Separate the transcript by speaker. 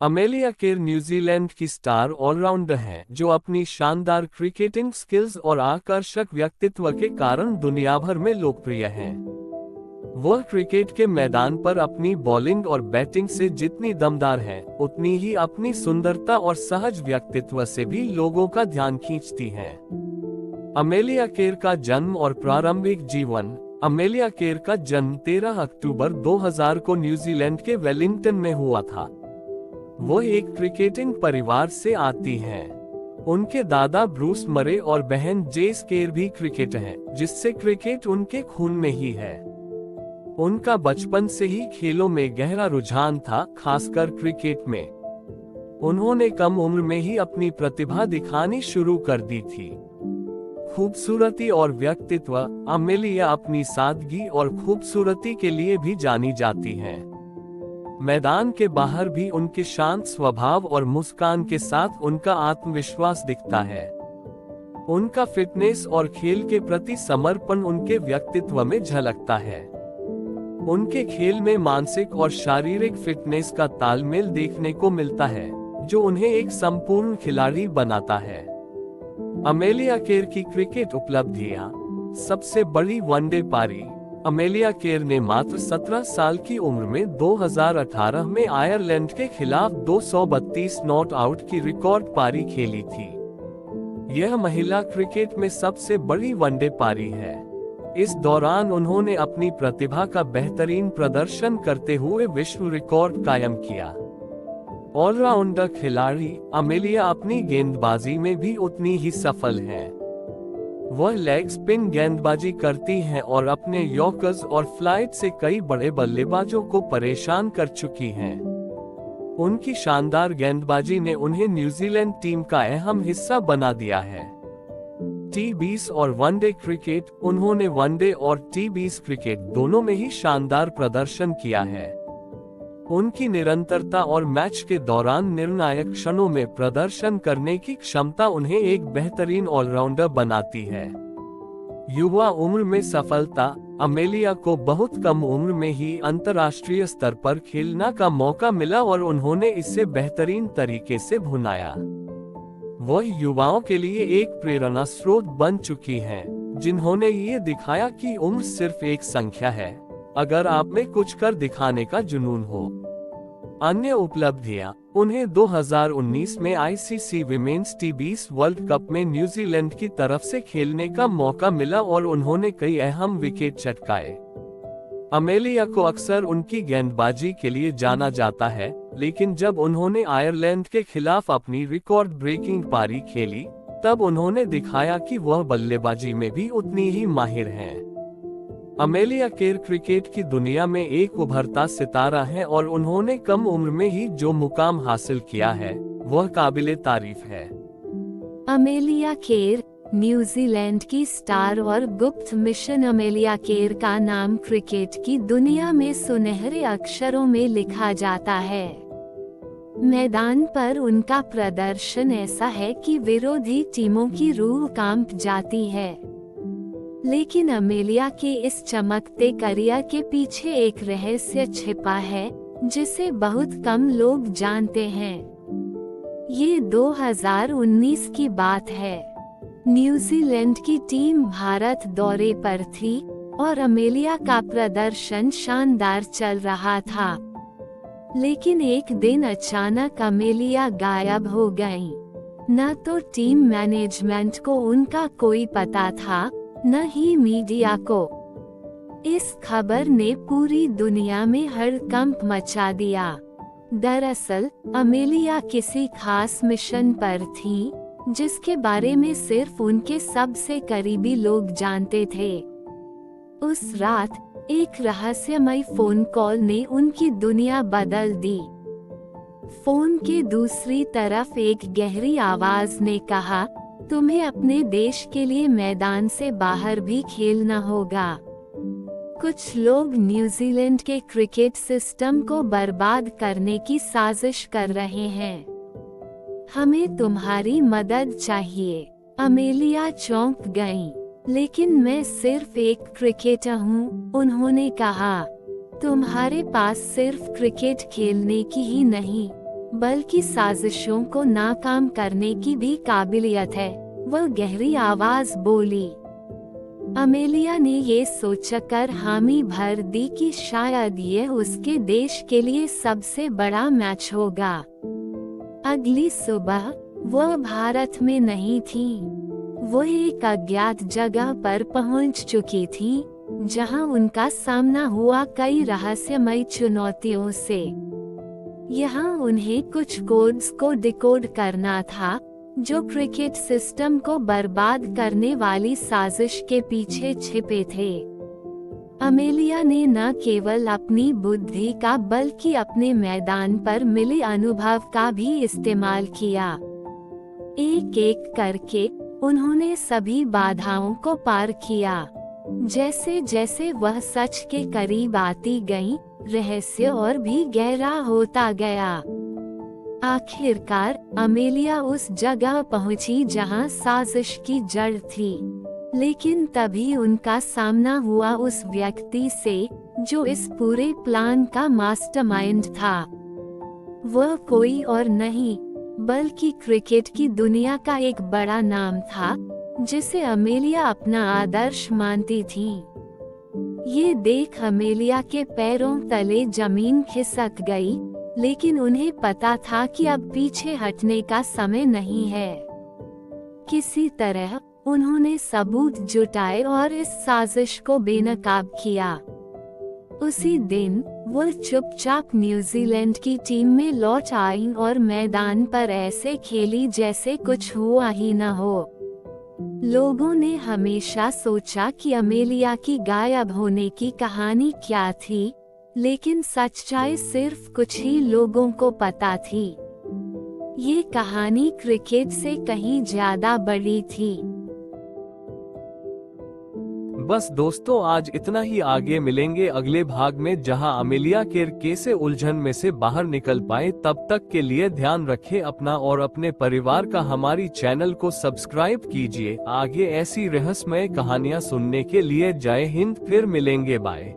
Speaker 1: Amelia Kerr New Zealand की star allrounder हैं जो अपनी शानदार क्रिकेटिंग स्किल्स और आकर्षक व्यक्तित्व के कारण दुनिया भर में लोकप्रिय हैं। वह क्रिकेट के मैदान पर अपनी बॉलिंग और बैटिंग से जितनी दमदार हैं, उतनी ही अपनी सुंदरता और सहज व्यक्तित्व से भी लोगों का ध्यान खींचती हैं। अमेलिया केर का जन्म और प्रारंभिक जीवन। अमेलिया केर का जन्म 13 अक्टूबर 2000 को न्यूजीलैंड के वेलिंगटन में हुआ था। वो एक क्रिकेटिंग परिवार से आती हैं। उनके दादा ब्रूस मरे और बहन जेस केर भी क्रिकेटर हैं, जिससे क्रिकेट उनके खून में ही है। उनका बचपन से ही खेलों में गहरा रुझान था, खासकर क्रिकेट में। उन्होंने कम उम्र में ही अपनी प्रतिभा दिखानी शुरू कर दी थी। खूबसूरती और व्यक्तित्व। अमेलिया अपनी सादगी और खूबसूरती के लिए भी जानी जाती हैं। मैदान के बाहर भी उनके शांत स्वभाव और मुस्कान के साथ उनका आत्मविश्वास दिखता है। उनका फिटनेस और खेल के प्रति समर्पण उनके व्यक्तित्व में झलकता है। उनके खेल में मानसिक और शारीरिक फिटनेस का तालमेल देखने को मिलता है, जो उन्हें एक संपूर्ण खिलाड़ी बनाता है। अमेलिया केर की क्रिकेट उपलब्धियां। सबसे बड़ी वनडे पारी। अमेलिया केर ने मात्र 17 साल की उम्र में 2018 में आयरलैंड के खिलाफ 232 नॉट आउट की रिकॉर्ड पारी खेली थी। यह महिला क्रिकेट में सबसे बड़ी वनडे पारी है। इस दौरान उन्होंने अपनी प्रतिभा का बेहतरीन प्रदर्शन करते हुए विश्व रिकॉर्ड कायम किया। ऑलराउंडर खिलाड़ी। अमेलिया अपनी गेंदबाजी में भी उतनी ही सफल हैं। वह लेग स्पिन गेंदबाजी करती हैं और अपने यॉर्कर्स और फ्लाइट से कई बड़े बल्लेबाजों को परेशान कर चुकी हैं। उनकी शानदार गेंदबाजी ने उन्हें न्यूजीलैंड टीम का अहम हिस्सा बना दिया है। T20 और वनडे क्रिकेट। उन्होंने वनडे और T20 क्रिकेट दोनों में ही शानदार प्रदर्शन किया है। उनकी निरंतरता और मैच के दौरान निर्णायक क्षणों में प्रदर्शन करने की क्षमता उन्हें एक बेहतरीन ऑलराउंडर बनाती है। युवा उम्र में सफलता। अमेलिया को बहुत कम उम्र में ही अंतर्राष्ट्रीय स्तर पर खेलने का मौका मिला और उन्होंने इसे बेहतरीन तरीके से भुनाया। वह युवाओं के लिए एक प्रेरणा स्रोत बन चुकी हैं, जिन्होंने ये दिखाया कि उम्र सिर्फ एक संख्या है, अगर आप में कुछ कर दिखाने का जुनून हो। अन्य उपलब्धियां। उन्हें 2019 में ICC women's T20 world cup में न्यूजीलैंड की तरफ से खेलने का मौका मिला और उन्होंने कई अहम विकेट चटकाए। अमेलिया को अक्सर उनकी गेंदबाजी के लिए जाना जाता है, लेकिन जब उन्होंने आयरलैंड के खिलाफ अपनी रिकॉर्ड ब्रेकिंग पारी खेली, तब उन्होंने दिखाया कि वह बल्लेबाजी में भी उतनी ही माहिर हैं। अमेलिया केर क्रिकेट की दुनिया में एक उभरता सितारा है और उन्होंने कम उम्र में ही जो मुकाम हासिल किया है, वह काबिले तारीफ है।
Speaker 2: अमेलिया केर, न्यूजीलैंड की स्टार और गुप्त मिशन। अमेलिया केर का नाम क्रिकेट की दुनिया में सुनहरे अक्षरों में लिखा जाता है। मैदान पर उनका प्रदर्शन ऐसा है कि विरोधी टीमों की रूह कांप जाती है। लेकिन अमेलिया के इस चमकते करियर के पीछे एक रहस्य छिपा है, जिसे बहुत कम लोग जानते हैं। ये 2019 की बात है। न्यूजीलैंड की टीम भारत दौरे पर थी और अमेलिया का प्रदर्शन शानदार चल रहा था। लेकिन एक दिन अचानक अमेलिया गायब हो गईं। न तो टीम मैनेजमेंट को उनका कोई पता था, न ही मीडिया को। इस खबर ने पूरी दुनिया में हड़कंप मचा दिया। दरअसल अमेलिया किसी खास मिशन पर थी, जिसके बारे में सिर्फ उनके सबसे करीबी लोग जानते थे। उस रात एक रहस्यमय फोन कॉल ने उनकी दुनिया बदल दी। फोन के दूसरी तरफ एक गहरी आवाज ने कहा, तुम्हें अपने देश के लिए मैदान से बाहर भी खेलना होगा। कुछ लोग न्यूजीलैंड के क्रिकेट सिस्टम को बर्बाद करने की साजिश कर रहे हैं। हमें तुम्हारी मदद चाहिए। अमेलिया चौंक गईं। लेकिन मैं सिर्फ एक क्रिकेटर हूँ, उन्होंने कहा। तुम्हारे पास सिर्फ क्रिकेट खेलने की ही नहीं, बल्कि साजिशों को नाकाम करने की भी काबिलियत है। वह गहरी आवाज बोली। अमेलिया ने ये सोचकर हामी भर दी कि शायद ये उसके देश के लिए सबसे बड़ा मैच होगा। अगली सुबह वह भारत में नहीं थी। वह एक अज्ञात जगह पर पहुंच चुकी थी, जहां उनका सामना हुआ कई रहस्यमयी चुनौतियों से। यहाँ उन्हें कुछ कोड्स को डिकोड करना था, जो क्रिकेट सिस्टम को बर्बाद करने वाली साजिश के पीछे छिपे थे। अमेलिया ने न केवल अपनी बुद्धि का बल्कि अपने मैदान पर मिले अनुभव का भी इस्तेमाल किया। एक एक करके उन्होंने सभी बाधाओं को पार किया। जैसे जैसे वह सच के करीब आती गई, रहस्य और भी गहरा होता गया। आखिरकार अमेलिया उस जगह पहुंची जहां साजिश की जड़ थी। लेकिन तभी उनका सामना हुआ उस व्यक्ति से जो इस पूरे प्लान का मास्टरमाइंड था। वह कोई और नहीं बल्कि क्रिकेट की दुनिया का एक बड़ा नाम था, जिसे अमेलिया अपना आदर्श मानती थी। ये देख अमेलिया के पैरों तले जमीन खिसक गई, लेकिन उन्हें पता था कि अब पीछे हटने का समय नहीं है। किसी तरह उन्होंने सबूत जुटाए और इस साजिश को बेनकाब किया। उसी दिन वो चुपचाप न्यूजीलैंड की टीम में लौट आई और मैदान पर ऐसे खेली जैसे कुछ हुआ ही न हो। लोगों ने हमेशा सोचा कि अमेलिया की गायब होने की कहानी क्या थी, लेकिन सच्चाई सिर्फ कुछ ही लोगों को पता थी। ये कहानी क्रिकेट से कहीं ज्यादा बड़ी थी।
Speaker 1: बस दोस्तों, आज इतना ही। आगे मिलेंगे अगले भाग में, जहां अमेलिया केर कैसे उलझन में से बाहर निकल पाए। तब तक के लिए ध्यान रखें अपना और अपने परिवार का। हमारी चैनल को सब्सक्राइब कीजिए। आगे ऐसी रहस्यमय कहानियां सुनने के लिए जय हिंद। फिर मिलेंगे, बाय।